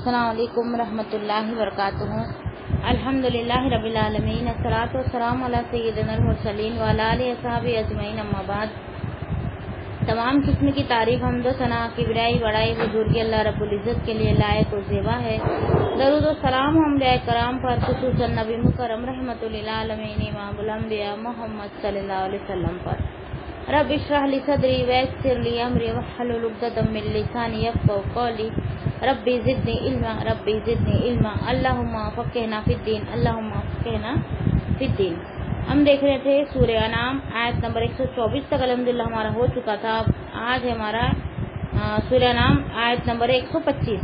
السلام علیکم ورحمۃ اللہ وبرکاتہ۔ الحمدللہ رب العالمین، الصلاۃ والسلام علی سیدنا المرسلین وعلی آلہ وصحبہ اجمعین، اما بعد۔ تمام قسم کی تعریف، حمد و ثنا، کبریائی بڑائی بزرگی اللہ رب العزت کے لیے لائق و زیبا ہے۔ درود و سلام انبیاء کرام پر، خصوصاً نبی مکرم رحمۃ للعالمین امام الانبیاء محمد صلی اللہ علیہ وسلم پر۔ رب اشرح لی صدری ویسر لی امری واحلل عقدۃ من لسانی یفقهوا قولی، ربی زدنی علما ربی زدنی علما، اللہم فقہنا فی الدین اللہم فقہنا فی الدین۔ ہم دیکھ رہے تھے سورہ انعام آیت نمبر 124 تک الحمدللہ ہمارا ہو چکا تھا۔ آج ہمارا سورہ انعام آیت نمبر 125۔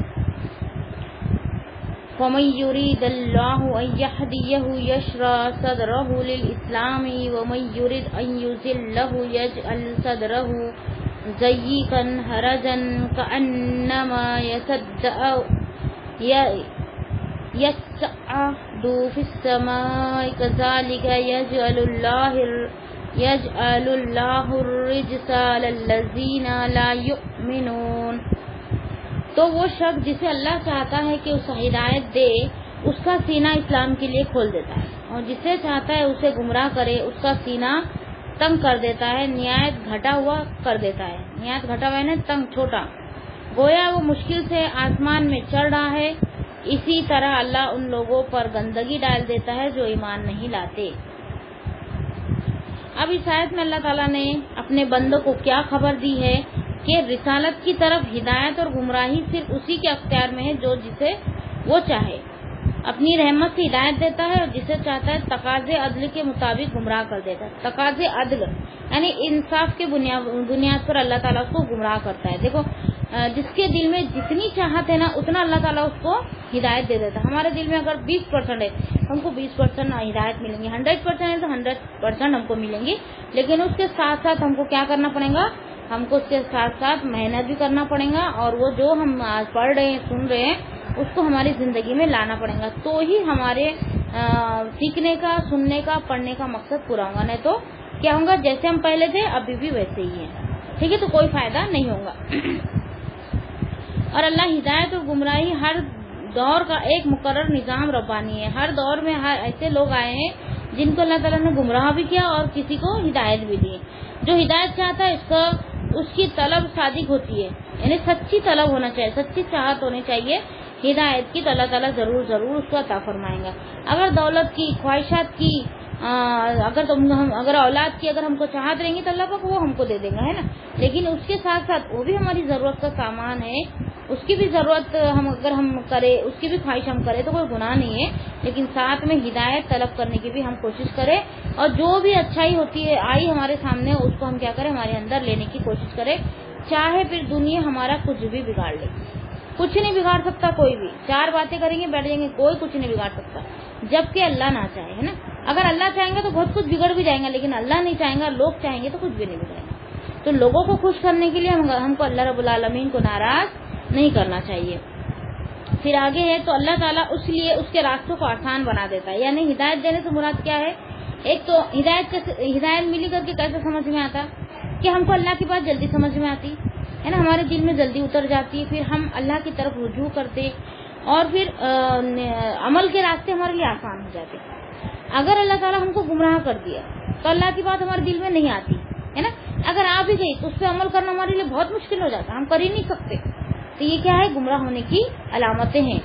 وَمَن يُرِيدِ اللَّهُ أَن يَهْدِيَهُ يَشْرَحْ صَدْرَهُ لِلْإِسْلَامِ وَمَن يُرِدْ أَن يُضِلَّهُ يَجْعَلْ صَدْرَهُ ضَيِّقًا حَرَجًا كَأَنَّمَا يَصَّعَّدُ فِي السَّمَاءِ كَذَلِكَ يَجْعَلُ اللَّهُ الرِّجْسَ عَلَى الَّذِينَ لَا يُؤْمِنُونَ۔ تو وہ شخص جسے اللہ چاہتا ہے کہ اسے ہدایت دے، اس کا سینہ اسلام کے لیے کھول دیتا ہے، اور جسے چاہتا ہے اسے گمراہ کرے، اس کا سینہ تنگ کر دیتا ہے، نہایت گھٹا ہوا کر دیتا ہے۔ نہایت گھٹا ہوا ہے نا، تنگ، چھوٹا، گویا وہ مشکل سے آسمان میں چڑھ رہا ہے۔ اسی طرح اللہ ان لوگوں پر گندگی ڈال دیتا ہے جو ایمان نہیں لاتے۔ اب اس آیت میں اللہ تعالیٰ نے اپنے بندوں کو کیا خبر دی ہے کہ رسالت کی طرف ہدایت اور گمراہی صرف اسی کے اختیار میں ہے جو جسے وہ چاہے اپنی رحمت سے ہدایت دیتا ہے، اور جسے چاہتا ہے تقاضے عدل کے مطابق گمراہ کر دیتا ہے۔ تقاضے عدل یعنی انصاف کے بنیاد پر اللہ تعالیٰ اس کو گمراہ کرتا ہے۔ دیکھو، جس کے دل میں جتنی چاہت ہے نا، اتنا اللہ تعالیٰ اس کو ہدایت دے دیتا ہے۔ ہمارے دل میں اگر 20% ہے، ہم کو 20% ہدایت ملیں گی، 100% ہے تو 100% ہم کو ملیں گی، لیکن اس کے ساتھ ساتھ ہم کو کیا کرنا پڑے گا؟ ہم کو اس کے ساتھ ساتھ محنت بھی کرنا پڑے گا، اور وہ جو ہم آج پڑھ رہے ہیں، سن رہے ہیں، اس کو ہماری زندگی میں لانا پڑے گا، تو ہی ہمارے سیکھنے کا، سننے کا، پڑھنے کا مقصد پورا ہوگا۔ نہیں تو کیا ہوگا؟ جیسے ہم پہلے تھے ابھی بھی ویسے ہی ہیں، ٹھیک ہے؟ تو کوئی فائدہ نہیں ہوگا۔ اور اللہ ہدایت اور گمراہی ہر دور کا ایک مقرر نظام ربانی ہے۔ ہر دور میں ایسے لوگ آئے ہیں جن کو اللہ تعالیٰ نے گمراہ بھی کیا اور کسی کو ہدایت بھی دی۔ جو ہدایت چاہتا ہے اس کی طلب صادق ہوتی ہے، یعنی سچی طلب ہونا چاہیے، سچی چاہت ہونی چاہیے ہدایت کی، تو اللہ تعالیٰ ضرور اس کو عطا فرمائیں گا۔ اگر دولت کی، خواہشات کی، اگر اولاد کی اگر ہم کو چاہت رہیں گی تو اللہ پاک وہ ہم کو دے دے گا، ہے نا؟ لیکن اس کے ساتھ ساتھ وہ بھی ہماری ضرورت کا سامان ہے، اس کی بھی ضرورت اگر ہم کرے، اس کی بھی خواہش ہم کرے تو کوئی گناہ نہیں ہے، لیکن ساتھ میں ہدایت طلب کرنے کی بھی ہم کوشش کریں، اور جو بھی اچھائی ہوتی ہے آئی ہمارے سامنے، اس کو ہم کیا کریں؟ ہمارے اندر لینے کی کوشش کریں، چاہے پھر دنیا ہمارا کچھ بھی بگاڑ لے۔ کچھ نہیں بگاڑ سکتا کوئی بھی، چار باتیں کریں گے بیٹھ جائیں گے، کوئی کچھ نہیں بگاڑ سکتا جبکہ اللہ نہ چاہے، ہے نا؟ اگر اللہ چاہیں گے تو بہت کچھ بگڑ بھی جائیں گا، لیکن اللہ نہیں چاہیں گا، لوگ چاہیں گے تو کچھ بھی نہیں بگڑے گا۔ تو لوگوں کو خوش کرنے کے لیے ہم کو اللہ رب العالمین کو ناراض نہیں کرنا چاہیے۔ پھر آگے ہے تو اللہ تعالیٰ اس لیے اس کے راستوں کو آسان بنا دیتا ہے، یعنی ہدایت دینے سے مراد کیا ہے؟ ایک تو ہدایت ملی کر کے کیسے سمجھ میں آتا کہ ہم کو اللہ کی بات جلدی سمجھ میں آتی ہے نا، ہمارے دل میں جلدی اتر جاتی، پھر ہم اللہ کی طرف رجوع کرتے، اور پھر عمل کے راستے ہمارے لیے آسان ہو جاتے۔ اگر اللہ تعالیٰ ہم کو گمراہ کر دیا تو اللہ کی بات ہمارے دل میں نہیں آتی، ہے نا؟ اگر آ بھی گئی تو اس پہ عمل کرنا ہمارے لیے بہت مشکل ہو جاتا، ہم کر ہی نہیں سکتے۔ تو یہ کیا ہے؟ گمراہ ہونے کی علامتیں ہیں۔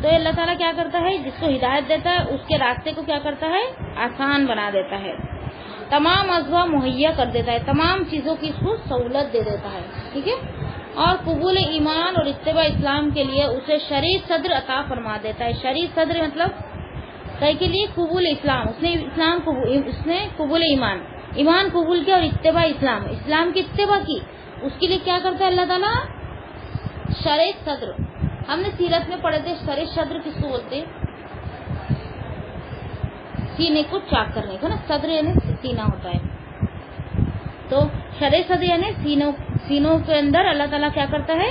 تو اللہ تعالیٰ کیا کرتا ہے؟ جس کو ہدایت دیتا ہے اس کے راستے کو کیا کرتا ہے؟ آسان بنا دیتا ہے، تمام ازوا مہیا کر دیتا ہے، تمام چیزوں کی اس کو سہولت دے دیتا ہے، ٹھیک ہے؟ اور قبول ایمان اور اتباع اسلام کے لیے اسے شرعی صدر عطا فرما دیتا ہے۔ شرعی صدر مطلب کے لیے قبول اسلام، اس نے قبول ایمان قبول کیا، اور اتباع اسلام کی اتباع کی، اس کے لیے کیا کرتا ہے اللہ تعالیٰ؟ شرعی صدر۔ ہم نے سیرت میں پڑھے تھے شرعی صدر کس کو بولتے؟ سینے کو چاک کرنے کو نا، صدر یعنی سینہ ہوتا ہے، تو شرعی صدر یعنی سینوں کے اندر اللہ تعالیٰ کیا کرتا ہے؟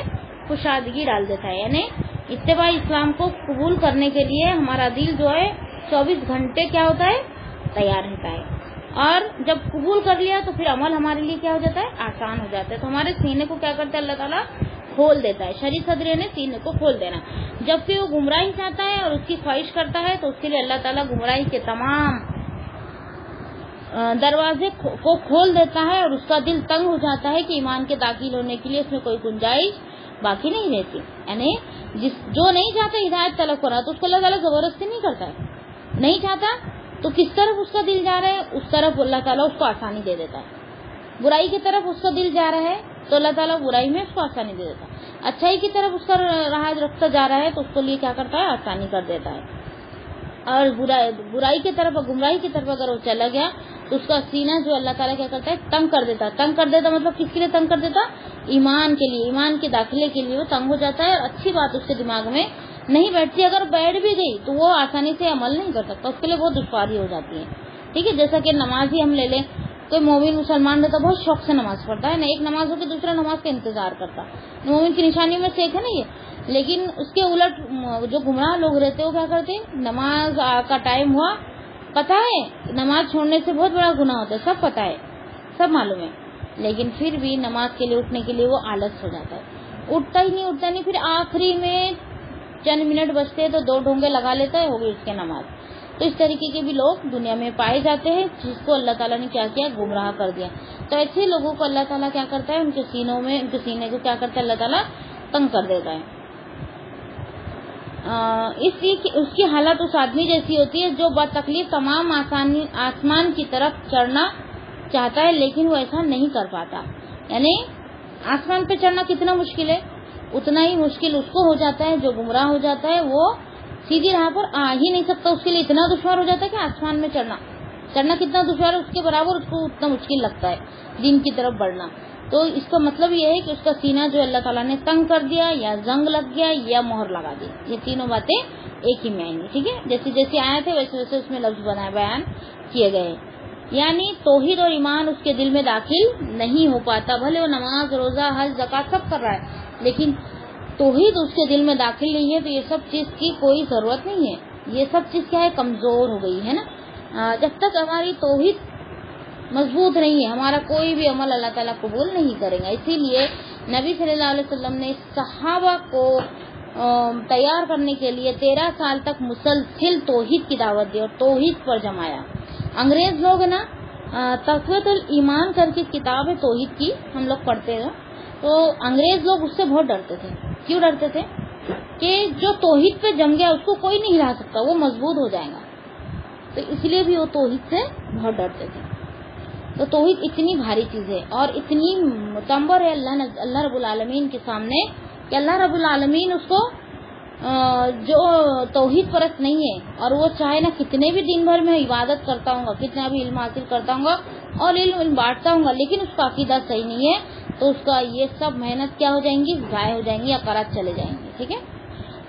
کشادگی ڈال دیتا ہے، یعنی اتباع اسلام کو قبول کرنے کے لیے ہمارا دل جو ہے 24 گھنٹے کیا ہوتا ہے؟ تیار رہتا ہے، اور جب قبول کر لیا تو پھر عمل ہمارے لیے کیا ہو جاتا ہے؟ آسان ہو جاتا ہے۔ تو ہمارے سینے کو کیا کرتا ہے اللہ تعالیٰ؟ کھول دیتا ہے. شریح صدر یعنی سینے کو کھول دینا. جبکہ وہ گمراہی چاہتا ہے اور اس کی خواہش کرتا ہے تو اس کے لیے اللہ تعالیٰ گمراہی کے تمام دروازے کو کھول دیتا ہے اور اس کا دل تنگ ہو جاتا ہے کہ ایمان کے داخل ہونے کے لیے اس میں کوئی گنجائش باقی نہیں رہتی. یعنی جو نہیں چاہتا ہدایت طلب کرنا تو اس کو اللہ تعالیٰ زبردستی نہیں کرتا ہے. نہیں چاہتا تو کس طرف اس کا دل جا رہا ہے اس طرف اللہ تعالیٰ اس کو آسانی دے دیتا ہے. برائی کی طرف اس کا دل جا رہا ہے تو اللہ تعالیٰ برائی میں اس کو آسانی دے دیتا ہے. اچھائی کی طرف اس کا راہ رکھتا جا رہا ہے تو اس کے لیے کیا کرتا ہے آسانی کر دیتا ہے. اور برائی کی طرف گمراہی کی طرف اگر وہ چلا گیا تو اس کا سینہ جو اللہ تعالیٰ کیا کرتا ہے تنگ کر دیتا ہے. تنگ کر دیتا مطلب کس کے لیے تنگ کر دیتا؟ ایمان کے لیے, ایمان کے داخلے کے لیے وہ تنگ ہو جاتا ہے اور اچھی بات اس کے دماغ میں نہیں بیٹھتی. اگر بیٹھ بھی گئی تو وہ آسانی سے عمل نہیں کر سکتا, اس کے لیے بہت دشواری ہو جاتی ہے. ٹھیک ہے, جیسا کہ نماز ہی ہم لے لیں, کوئی مومن مسلمان رہتا بہت شوق سے نماز پڑھتا ہے نا, ایک نماز ہو کے دوسرا نماز کا انتظار کرتا. مومن کی نشانی میں سے ایک ہے نا یہ. لیکن اس کے الٹ جو گمراہ لوگ رہتے وہ کیا کرتے, نماز کا ٹائم ہوا, پتا ہے نماز چھوڑنے سے بہت بڑا گناہ ہوتا ہے, سب پتا ہے, سب معلوم ہے, لیکن پھر بھی نماز کے لیے اٹھنے کے لیے وہ آلس ہو جاتا ہے, اٹھتا ہی نہیں. پھر آخری میں چند منٹ بچتے تو 2 ڈھونگے لگا لیتا ہے, ہو گئی اس کے نماز. تو اس طریقے کے بھی لوگ دنیا میں پائے جاتے ہیں جس کو اللہ تعالیٰ نے کیا کیا, گمراہ کر دیا. تو ایسے لوگوں کو اللہ تعالیٰ کیا کرتا ہے, ان کے سینوں میں, ان کے سینے کو کیا کرتا ہے اللہ تعالیٰ تنگ کر دیتا ہے. اس کی حالت اس آدمی جیسی ہوتی ہے جو بتکلیف تمام آسمان کی طرف چڑھنا چاہتا ہے لیکن وہ ایسا نہیں کر پاتا. یعنی آسمان پہ چڑھنا کتنا مشکل ہے, اتنا ہی مشکل اس کو ہو جاتا ہے جو گمراہ ہو جاتا ہے. وہ سیدھی راہ پر آ ہی نہیں سکتا, اس کے لیے اتنا دشوار ہو جاتا ہے کہ آسمان میں چڑھنا کتنا دشوار ہے اس کے برابر اس کو اتنا مشکل لگتا ہے دین کی طرف بڑھنا. تو اس کا مطلب یہ ہے کہ اس کا سینہ جو اللہ تعالیٰ نے تنگ کر دیا, یا زنگ لگ گیا, یا مہر لگا دی. یہ تینوں باتیں ایک ہی میں آئیں گی. ٹھیک ہے, جیسے جیسے آئے تھے ویسے ویسے اس میں لفظ بیان کیے گئے. یعنی توحید اور ایمان اس کے دل میں داخل نہیں ہو پاتا, بھلے وہ نماز روزہ حج زکات سب کر رہا ہے لیکن توحید اس کے دل میں داخل نہیں ہے. تو یہ سب چیز کی کوئی ضرورت نہیں ہے, یہ سب چیز کیا ہے, کمزور ہو گئی ہے نا. جب تک ہماری توحید مضبوط نہیں ہے ہمارا کوئی بھی عمل اللہ تعالیٰ قبول نہیں کرے گا. اسی لیے نبی صلی اللہ علیہ وسلم نے صحابہ کو تیار کرنے کے لیے 13 سال تک مسلسل توحید کی دعوت دی اور توحید پر جمایا. انگریز لوگ نا تقویت الایمان کر کے کتاب توحید کی ہم لوگ پڑھتے ہیں تو انگریز لوگ اس سے بہت ڈرتے تھے. کیوں ڈرتے تھے؟ کہ جو توحید پہ جم گیا اس کو کوئی نہیں ہلا سکتا, وہ مضبوط ہو جائے گا. تو اس لیے بھی وہ توحید سے بہت ڈرتے تھے. تو توحید اتنی بھاری چیز ہے اور اتنی متمبر ہے اللہ رب العالمین کے سامنے کہ اللہ رب العالمین اس کو جو توحید پرست نہیں ہے اور وہ چاہے نا کتنے بھی دن بھر میں عبادت کرتا ہوں گا, کتنا بھی علم حاصل کرتا ہوں گا اور علم بانٹتا ہوں گا, لیکن اس کا عقیدہ صحیح نہیں ہے تو اس کا یہ سب محنت کیا ہو جائیں گی, ضائع ہو جائیں گی, اقرات چلے جائیں گے. ٹھیک ہے,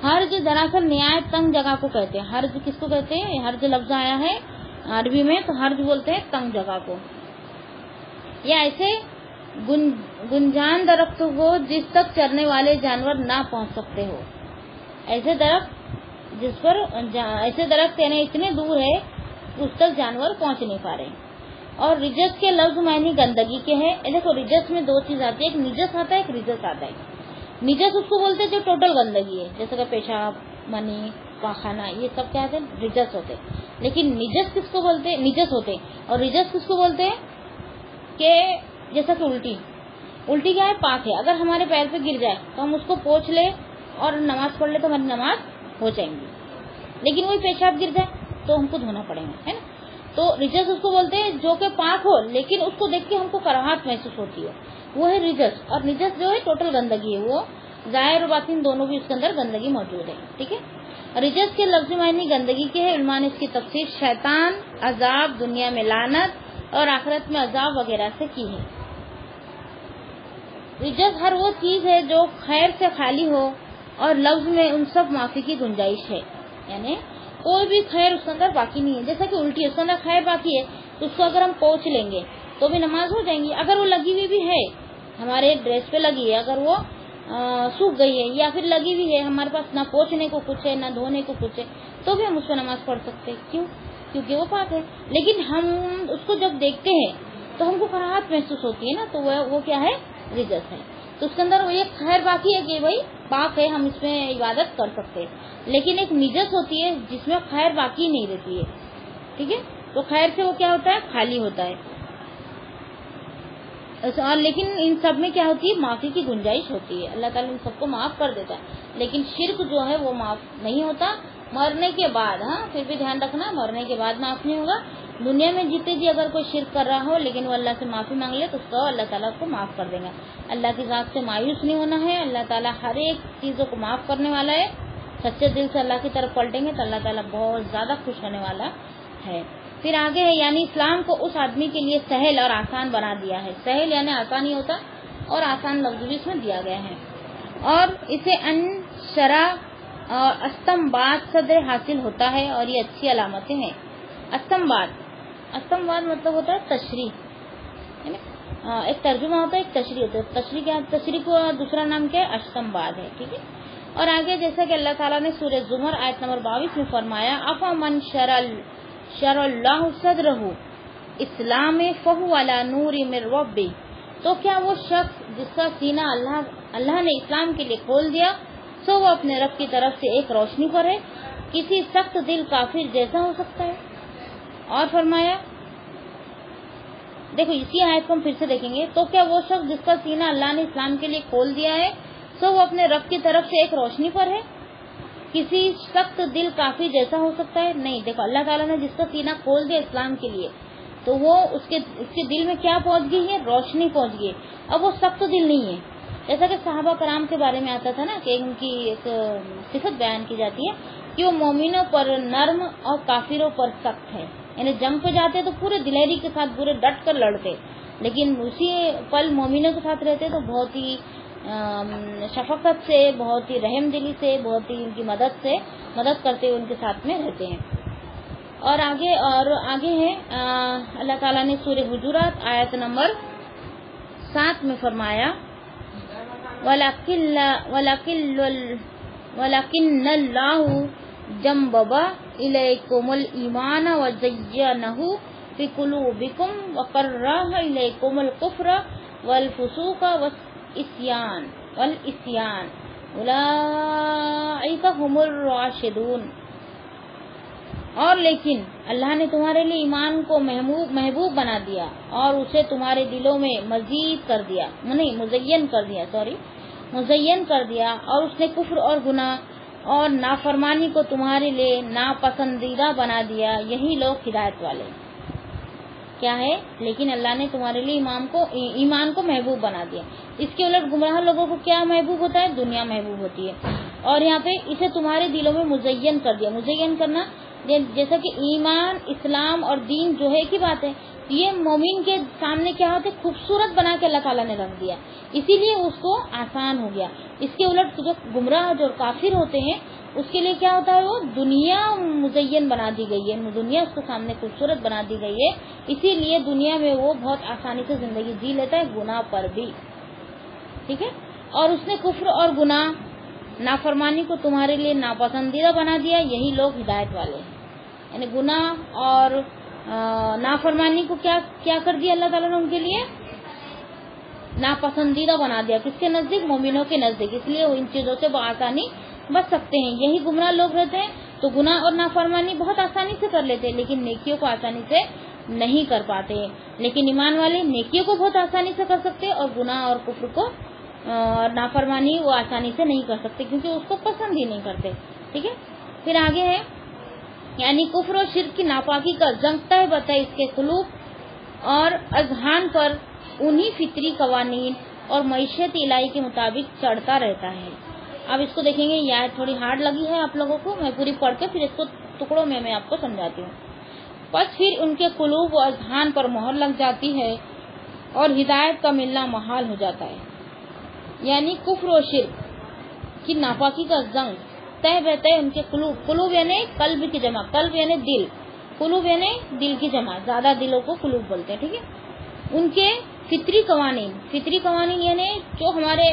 حرج دراصل نہایت تنگ جگہ کو کہتے ہیں. حرج کس کو کہتے ہیں؟ حرج لفظ آیا ہے عربی میں تو حرج بولتے ہیں تنگ جگہ کو, یا ایسے گنجان درخت ہو جس تک چرنے والے جانور نہ پہنچ سکتے ہو. ایسے درخت جس پر ایسے درخت یعنی اتنے دور ہے اس تک جانور پہنچ نہیں پا رہے. اور رجس کے لفظ معنی گندگی کے ہیں. دیکھو رجس میں 2 چیز آتی ہے, ایک نجس آتا ہے, ایک رجس آتا ہے. نجس اس کو بولتے ہیں جو ٹوٹل گندگی ہے, جیسے کہ پیشاب, منی, پاخانہ, یہ سب کیا ہوتے ہیں, رجس ہوتے. لیکن نجس کس کو بولتے ہیں؟ نجس ہوتے. اور رجس کس کو بولتے ہیں کہ جیسا کہ الٹی کیا ہے, پاک ہے. اگر ہمارے پیر پہ گر جائے تو ہم اس کو پوچھ لیں اور نماز پڑھ لے تو ہماری نماز ہو جائیں گی, لیکن وہی پیشاب گر جائے تو ہم کو دھونا پڑے گا, ہے نا. تو رجس اس کو بولتے ہیں جو کہ پاک ہو لیکن اس کو دیکھ کے ہم کو کراہت محسوس ہوتی ہے, وہ ہے رجس. اور نجس جو ہے ٹوٹل گندگی ہے, وہ ظاہر اور باطن دونوں بھی اس کے اندر گندگی موجود ہے. ٹھیک ہے, رجس کے لفظ معنی گندگی کے ہے. علماء نے اس کی تفسیر شیطان, عذاب, دنیا میں لعنت اور آخرت میں عذاب وغیرہ سے کی ہے. رجس ہر وہ چیز ہے جو خیر سے خالی ہو اور لفظ میں ان سب معافی کی گنجائش ہے. یعنی کوئی بھی خیر اس کے اندر باقی نہیں ہے. جیسا کہ الٹی ہے, اس کے اندر خیر باقی ہے تو اس کو اگر ہم پوچھ لیں گے تو بھی نماز ہو جائیں گی. اگر وہ لگی ہوئی بھی ہے, ہمارے ڈریس پہ لگی ہے, اگر وہ سوکھ گئی ہے یا پھر لگی ہوئی ہے, ہمارے پاس نہ پوچھنے کو کچھ ہے نہ دھونے کو کچھ ہے, تو بھی ہم اس کو نماز پڑھ سکتے. کیوں؟ کیونکہ وہ پاک ہے. لیکن ہم اس کو جب دیکھتے ہیں تو ہم کو کراہت محسوس ہوتی ہے نا, تو وہ کیا ہے, رجس ہے. تو تو اس کے اندر یہ خیر باقی ہے کہ بھائی پاک ہے، ہم اس میں عبادت کر سکتے ہیں، لیکن ایک نجس ہوتی ہے جس میں خیر باقی نہیں رہتی ہے، ٹھیک ہے، تو خیر سے وہ کیا ہوتا ہے، خالی ہوتا ہے، اور لیکن ان سب میں کیا ہوتی ہے، معافی کی گنجائش ہوتی ہے، اللہ تعالیٰ ان سب کو معاف کر دیتا ہے، لیکن شرک جو ہے وہ معاف نہیں ہوتا، مرنے کے بعد، ہاں پھر بھی دھیان رکھنا، مرنے کے بعد معاف نہیں ہوگا، دنیا میں جیتے جی اگر کوئی شرک کر رہا ہو لیکن وہ اللہ سے معافی مانگ لے تو اس کو اللہ تعالیٰ کو معاف کر دیں گا۔ اللہ کی ذات سے مایوس نہیں ہونا ہے، اللہ تعالیٰ ہر ایک چیزوں کو معاف کرنے والا ہے، سچے دل سے اللہ کی طرف پلٹیں گے تو اللہ تعالیٰ بہت زیادہ خوش ہونے والا ہے۔ پھر آگے ہے، یعنی اسلام کو اس آدمی کے لیے سہل اور آسان بنا دیا ہے، سہل یعنی آسان ہی ہوتا اور آسان لفظ بھی اس میں دیا گیا ہے، اور اسے ان شرع اور استنباط صدر حاصل ہوتا ہے، اور یہ اچھی علامتیں ہیں۔ استنباط مطلب ہوتا ہے تشریح، ایک ترجمہ ہوتا ہے، ایک تشریح ہوتا ہے، تشریح کو دوسرا نام کیا ہے، استنباط ہے، ٹھیک ہے۔ اور آگے جیسا کہ اللہ تعالیٰ نے سورہ زمر آیت نمبر 22 میں فرمایا، افمن شرع اللہ صدرہ اسلام فہو علی نور من ربہ، تو کیا وہ شخص جس کا سینہ اللہ نے اسلام کے لیے کھول دیا سو وہ اپنے رب کی طرف سے ایک روشنی پر ہے، کسی سخت دل کافر جیسا ہو سکتا ہے۔ اور فرمایا، دیکھو اسی آیت کو ہم پھر سے دیکھیں گے، تو کیا وہ شخص جس کا سینہ اللہ نے اسلام کے لیے کھول دیا ہے سو وہ اپنے رب کی طرف سے ایک روشنی پر ہے، کسی سخت دل کافر جیسا ہو سکتا ہے؟ نہیں، دیکھو اللہ تعالیٰ نے جس کا سینہ کھول دیا اسلام کے لیے تو وہ اس کے دل میں کیا پہنچ گئی ہے، روشنی پہنچ گئی، اب وہ سخت دل نہیں ہے، جیسا کہ صحابہ کرام کے بارے میں آتا تھا نا کہ ان کی ایک صفت بیان کی جاتی ہے کہ وہ مومنوں پر نرم اور کافروں پر سخت ہے، یعنی جنگ پہ جاتے تو پورے دلیری کے ساتھ پورے ڈٹ کر لڑتے، لیکن اسی پل مومنوں کے ساتھ رہتے تو بہت ہی شفقت سے، بہت ہی رحم دلی سے، بہت ہی ان کی مدد کرتے ہوئے ان کے ساتھ میں رہتے ہیں۔ اور آگے ہے اللہ تعالیٰ نے سورہ حجرات آیت نمبر 7 میں فرمایا، وَلَكِنَّ اللَّهُ جَمَّعَ إِلَيْكُمُ الْإِيمَانَ وَزَيَّنَهُ فِي قُلُوبِكُمْ وَكَرَّهَ إِلَيْكُمُ الْكُفْرَ وَالْفُسُوقَ وَالْعِصْيَانَ أُولَئِكَ هُمُ الرَّاشِدُونَ۔ اور لیکن اللہ نے تمہارے لیے ایمان کو محبوب بنا دیا اور اسے تمہارے دلوں میں مزین کر دیا، اور اس نے کفر اور گناہ اور نافرمانی کو تمہارے لیے ناپسندیدہ بنا دیا، یہی لوگ ہدایت والے کیا ہے، لیکن اللہ نے تمہارے لیے ایمان کو محبوب بنا دیا۔ اس کے الٹ گمراہ لوگوں کو کیا محبوب ہوتا ہے، دنیا محبوب ہوتی ہے، اور یہاں پہ اسے تمہارے دلوں میں مزین کر دیا، مزین کرنا جیسا کہ ایمان، اسلام اور دین جو ہے ایک ہی بات ہے، یہ مومن کے سامنے کیا ہوتا ہے، خوبصورت بنا کے اللہ تعالیٰ نے رکھ دیا، اسی لیے اس کو آسان ہو گیا۔ اس کے الٹ جو گمراہ جو کافر ہوتے ہیں اس کے لیے کیا ہوتا ہے، وہ دنیا مزین بنا دی گئی ہے، دنیا اس کے سامنے خوبصورت بنا دی گئی ہے، اسی لیے دنیا میں وہ بہت آسانی سے زندگی جی لیتا ہے، گناہ پر بھی، ٹھیک ہے۔ اور اس نے کفر اور گناہ نافرمانی کو تمہارے لیے ناپسندیدہ بنا دیا، یہی لوگ ہدایت والے ہیں، یعنی گناہ اور نافرمانی کو کیا کر دیا اللہ تعالیٰ نے ان کے لیے ناپسندیدہ بنا دیا، کس کے نزدیک، مومنوں کے نزدیک، اس لیے وہ ان چیزوں سے بآسانی بچ سکتے ہیں۔ یہی گمراہ لوگ رہتے ہیں تو گناہ اور نافرمانی بہت آسانی سے کر لیتے ہیں لیکن نیکیوں کو آسانی سے نہیں کر پاتے، لیکن ایمان والے نیکیوں کو بہت آسانی سے کر سکتے اور گناہ اور کفر کو اور نافرمانی وہ آسانی سے نہیں کر سکتے کیونکہ اس کو پسند ہی نہیں کرتے، ٹھیک ہے۔ پھر آگے ہے، یعنی کفر و شرک کی ناپاکی کا زنگ تہ بتہ اس کے قلوب اور اذہان پر انہی فطری قوانین اور معیشت الہی کے مطابق چڑھتا رہتا ہے۔ اب اس کو دیکھیں گے، یہ آیت تھوڑی ہارڈ لگی ہے آپ لوگوں کو، میں پوری پڑھ کے پھر اس کو ٹکڑوں میں آپ کو سمجھاتی ہوں۔ پس پھر ان کے قلوب و اذہان پر مہر لگ جاتی ہے اور ہدایت کا ملنا محال ہو جاتا ہے، یعنی کفر و شرک کی ناپاکی کا زنگ تہ بتہ ان کے قلوب یعنی قلب کی جمع، قلب یعنی دل، قلوب یعنی دل کی جمع، زیادہ دلوں کو قلوب بولتے ہیں، ٹھیک ہے۔ ان کے فطری قوانین یعنی جو ہمارے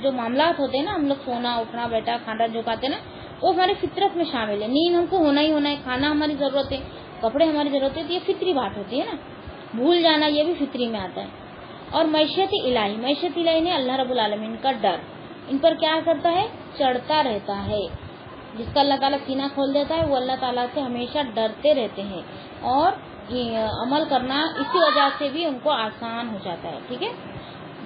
جو معاملات ہوتے ہیں نا، ہم لوگ سونا اٹھنا بیٹھا کھانا جو کھاتے ہیں نا، وہ ہمارے فطرت میں شامل ہے، نیند ہم کو ہونا ہی ہونا ہے، کھانا ہماری ضرورت ہے، کپڑے ہماری ضرورت ہے، تو یہ فطری بات ہوتی ہے نا، بھول جانا یہ بھی فطری میں آتا ہے۔ اور معیشت الہی نے اللہ رب العالمین کا ڈر ان پر کیا کرتا ہے؟ چڑھتا رہتا ہے. جس کا اللہ تعالیٰ سینہ کھول دیتا ہے وہ اللہ تعالیٰ سے ہمیشہ ڈرتے رہتے ہیں اور عمل کرنا اسی وجہ سے بھی ان کو آسان ہو جاتا ہے. ٹھیک ہے.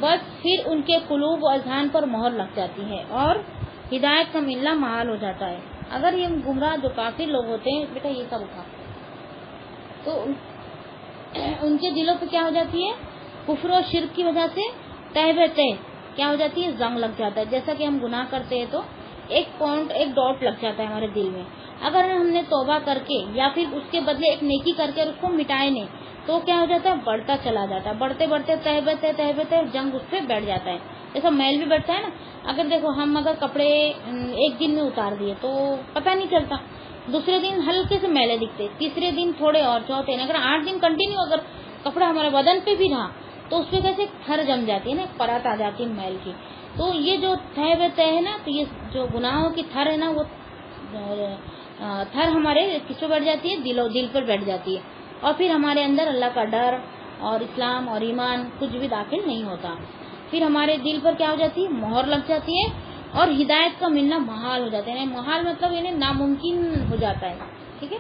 بس پھر ان کے قلوب و اذہان پر مہر لگ جاتی ہے اور ہدایت کا ملنا محال ہو جاتا ہے. اگر یہ گمراہ جو کافر لوگ ہوتے ہیں، بیٹا یہ سب اٹھا، تو ان کے دلوں پہ کیا ہو جاتی ہے؟ کفر و شرک کی وجہ سے تہ بہ تہ کیا ہو جاتی ہے؟ زنگ لگ جاتا ہے. جیسا کہ ہم گناہ کرتے ہیں تو ایک ڈاٹ لگ جاتا ہے ہمارے دل میں. اگر ہم نے توبہ کر کے یا پھر اس کے بدلے ایک نیکی کر کے اس کو مٹائے نہیں تو کیا ہو جاتا ہے؟ بڑھتا چلا جاتا ہے. بڑھتے بڑھتے تہ بہ تہ جنگ اس پہ بیٹھ جاتا ہے. جیسا میل بھی بیٹھتا ہے نا. اگر دیکھو ہم اگر کپڑے ایک دن میں اتار دیے تو پتہ نہیں چلتا، دوسرے دن ہلکے سے میلے دکھتے، تیسرے دن تھوڑے اور، چوتھے دن، اگر 8 دن کنٹینیو اگر کپڑا ہمارے بدن پہ بھی رہا تو اس پہ کیسے تھر جم جاتی ہے نا، پرات آ جاتی ہے میل کی. تو یہ جو تہ بہ تہ ہے نا، تو یہ جو گناہوں کی تھر ہے نا، وہ تھر ہمارے کس پہ بیٹھ جاتی ہے؟ دل پر بیٹھ جاتی ہے. اور پھر ہمارے اندر اللہ کا ڈر اور اسلام اور ایمان کچھ بھی داخل نہیں ہوتا. پھر ہمارے دل پر کیا ہو جاتی ہے؟ مہر لگ جاتی ہے اور ہدایت کا ملنا محال ہو جاتا ہے. محال مطلب یعنی ناممکن ہو جاتا ہے. ٹھیک ہے.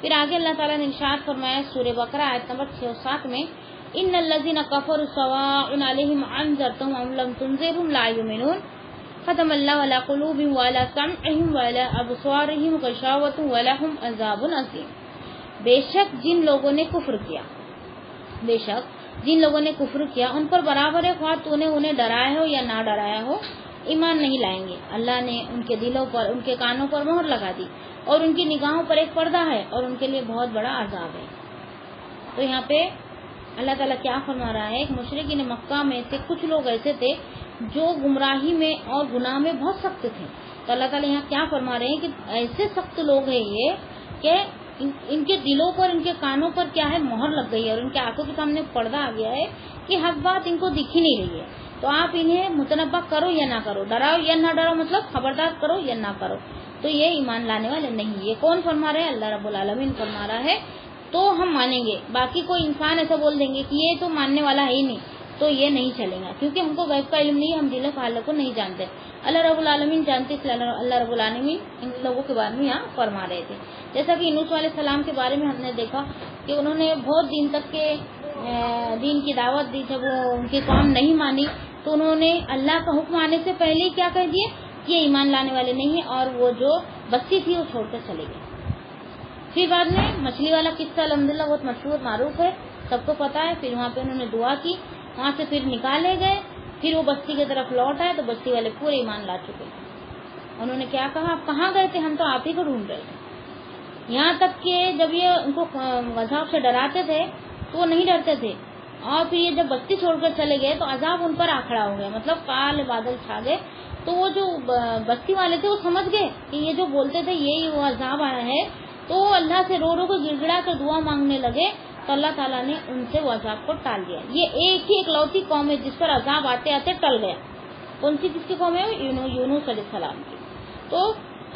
پھر آگے اللہ تعالیٰ نے ارشاد فرمایا سورہ بقرہ آیت نمبر 6 و 7 میں، ان الذین کفروا سواء علیہم انذرتہم ام لم تنذرہم لا یؤمنون ختم اللہ علی قلوبہم وعلی سمعہم وعلی ابصارہم غشاوۃ ولہم عذاب عظیم. بے شک جن لوگوں نے کفر کیا ان پر برابر ہے، خواہ تو نے انہیں ڈرایا ہو یا نہ ڈرایا ہو، ایمان نہیں لائیں گے. اللہ نے ان کے دلوں پر، ان کے کانوں پر مہر لگا دی اور ان کی نگاہوں پر ایک پردہ ہے اور ان کے لیے بہت بڑا عذاب ہے. تو یہاں پہ اللہ تعالیٰ کیا فرما رہا ہے؟ ایک مشرکین مکہ میں سے کچھ لوگ ایسے تھے جو گمراہی میں اور گناہ میں بہت سخت تھے. تو اللہ تعالیٰ یہاں کیا فرما رہے ہیں کہ ایسے سخت لوگ ہیں یہ کہ ان کے دلوں پر، ان کے کانوں پر کیا ہے؟ مہر لگ گئی ہے اور ان کے آنکھوں کے سامنے پردہ آ گیا ہے کہ حق بات ان کو دکھ ہی نہیں رہی ہے. تو آپ انہیں متنبہ کرو یا نہ کرو، ڈراؤ یا نہ ڈراؤ، مطلب خبردار کرو یا نہ کرو، تو یہ ایمان لانے والے نہیں. یہ کون فرما رہے ہیں؟ اللہ رب العالمین فرما رہا ہے. تو ہم مانیں گے. باقی کوئی انسان ایسا بول دیں گے کہ یہ تو ماننے والا ہے ہی نہیں، تو یہ نہیں چلے گا، کیونکہ ہم کو غیب کا علم نہیں ہے، ہم دل و حال کو نہیں جانتے. اللہ رب العالمین جانتے، اس لیے اللہ رب العالمین ان لوگوں کے بارے میں یہاں فرما رہے تھے. جیسا کہ یونس علیہ السلام کے بارے میں ہم نے دیکھا کہ انہوں نے بہت دن تک کے دین کی دعوت دی. جب وہ ان کی قوم نہیں مانی تو انہوں نے اللہ کا حکم آنے سے پہلے ہی کیا کہہ دیے کہ یہ ایمان لانے والے نہیں ہیں، اور وہ جو بستی تھی وہ چھوڑ کر چلے گئے. پھر بعد میں مچھلی والا قصہ الحمدللہ بہت مشہور معروف ہے، سب کو پتا ہے. پھر وہاں پہ انہوں نے دعا کی، وہاں سے پھر نکالے گئے، پھر وہ بستی کی طرف لوٹ آئے تو بستی والے پورے ایمان لا چکے. انہوں نے کیا کہا؟ آپ کہاں گئے تھے؟ ہم تو آپ ہی کو ڈھونڈ رہے تھے. یہاں تک کہ جب یہ ان کو عذاب سے ڈراتے تھے تو وہ نہیں ڈرتے تھے، اور پھر یہ جب بستی چھوڑ کر چلے گئے تو عذاب ان پر آ کھڑا ہو گیا، مطلب کالے بادل چھا گئے. تو وہ جو بستی والے تھے وہ سمجھ گئے کہ یہ جو بولتے تھے یہی وہ عذاب آیا ہے، تو اللہ سے رو رو کے گڑ گڑا کر دعا مانگنے لگے. تو اللہ تعالیٰ نے ان سے وہ عذاب کو ٹال دیا. یہ ایک ہی اکلوتی قوم ہے جس پر عذاب آتے آتے ٹل گیا. کون سی؟ کس کی قوم ہے؟ یونس علیہ السلام کی. تو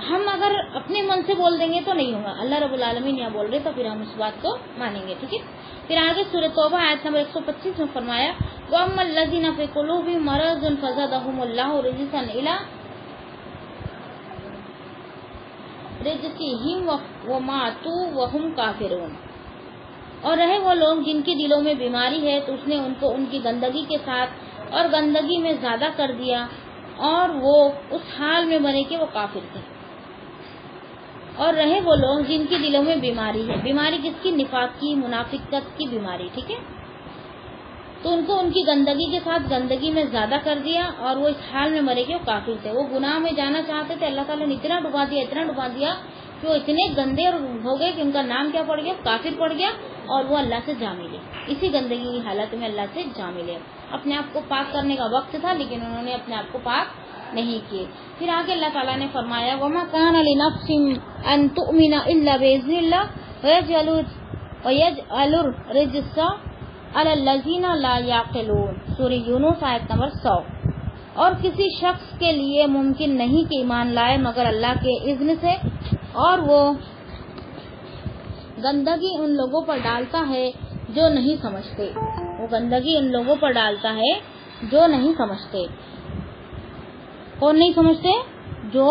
ہم اگر اپنے من سے بول دیں گے تو نہیں ہوگا. اللہ رب العالمین یہاں بول رہے تو پھر ہم اس بات کو مانیں گے. ٹھیک ہے. پھر آگے سورہ توبہ آیت نمبر 125 میں فرمایا وَأَمَّا الَّذِينَ فِي قُلُوبِهِم مَرَضٌ فَزَادَهُمُ اللَّهُ رِجْسًا إِلَىٰ رِجْسِهِمْ وَمَاتُوا وَهُمْ كَافِرُونَ. اور رہے وہ لوگ جن کے دلوں میں بیماری ہے تو اس نے ان کو ان کی گندگی کے ساتھ اور گندگی میں زیادہ کر دیا، اور وہ اس حال میں بنے کہ وہ کافر تھے. اور رہے وہ لوگ جن کی دلوں میں بیماری ہے. بیماری کس کی؟ نفاق کی، منافقت کی بیماری. ٹھیک ہے. تو ان کو ان کی گندگی کے ساتھ گندگی میں زیادہ کر دیا اور وہ اس حال میں مرے کہ وہ کافر تھے. وہ گناہ میں جانا چاہتے تھے، اللہ تعالیٰ نے اتنا ڈبا دیا کہ وہ اتنے گندے اور ہو گئے کہ ان کا نام کیا پڑ گیا؟ کافر پڑ گیا، اور وہ اللہ سے جا ملے. اسی گندگی کی حالت میں اللہ سے جا ملے. اپنے آپ کو پاک کرنے کا وقت تھا لیکن انہوں نے اپنے آپ کو پاک نہیں کیے. پھر آگے اللہ تعالیٰ نے فرمایا وَمَا كَانَ لِنَفْسٍ أَن تُؤْمِنَ إِلَّا بِإِذْنِ اللَّهِ وَيَجْعَلُ الرِّجْسَ عَلَى الَّذِينَ لَا يَعْقِلُونَ. سورہ یونس آیت نمبر 100. اور کسی شخص کے لیے ممکن نہیں کہ ایمان لائے مگر اللہ کے اذن سے، اور وہ گندگی ان لوگوں پر ڈالتا ہے جو نہیں سمجھتے. وہ گندگی ان لوگوں پر ڈالتا ہے جو نہیں سمجھتے. کون نہیں سمجھتے؟ جو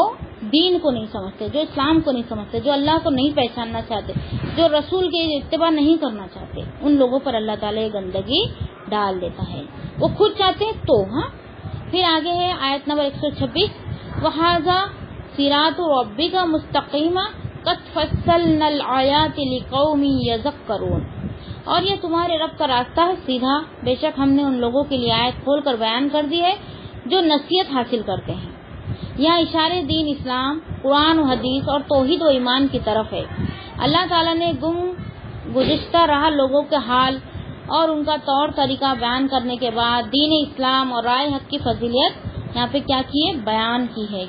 دین کو نہیں سمجھتے, جو اسلام کو نہیں سمجھتے, جو اللہ کو نہیں پہچاننا چاہتے, جو رسول کے اتباع نہیں کرنا چاہتے, ان لوگوں پر اللہ تعالیٰ یہ گندگی ڈال دیتا ہے. وہ خود چاہتے ہیں تو. ہاں پھر آگے ہے آیت نمبر 126, وَهَذَا صِرَاطُ رَبِّكَ مُسْتَقِيمًا قَدْ فَصَّلْنَا الْآيَاتِ لِقَوْمٍ يَذَّكَّرُونَ, اور یہ تمہارے رب کا راستہ ہے سیدھا, بے شک ہم نے ان لوگوں کے لیے آیت کھول کر بیان کر دی ہے جو نصیحت حاصل کرتے ہیں. یہاں اشارے دین اسلام, قرآن و حدیث اور توحید و ایمان کی طرف ہے. اللہ تعالیٰ نے گزشتہ رہا لوگوں کے حال اور ان کا طور طریقہ بیان کرنے کے بعد دین اسلام اور رائے حق کی فضیلت یہاں پہ کیا کی ہے؟ بیان کی ہے.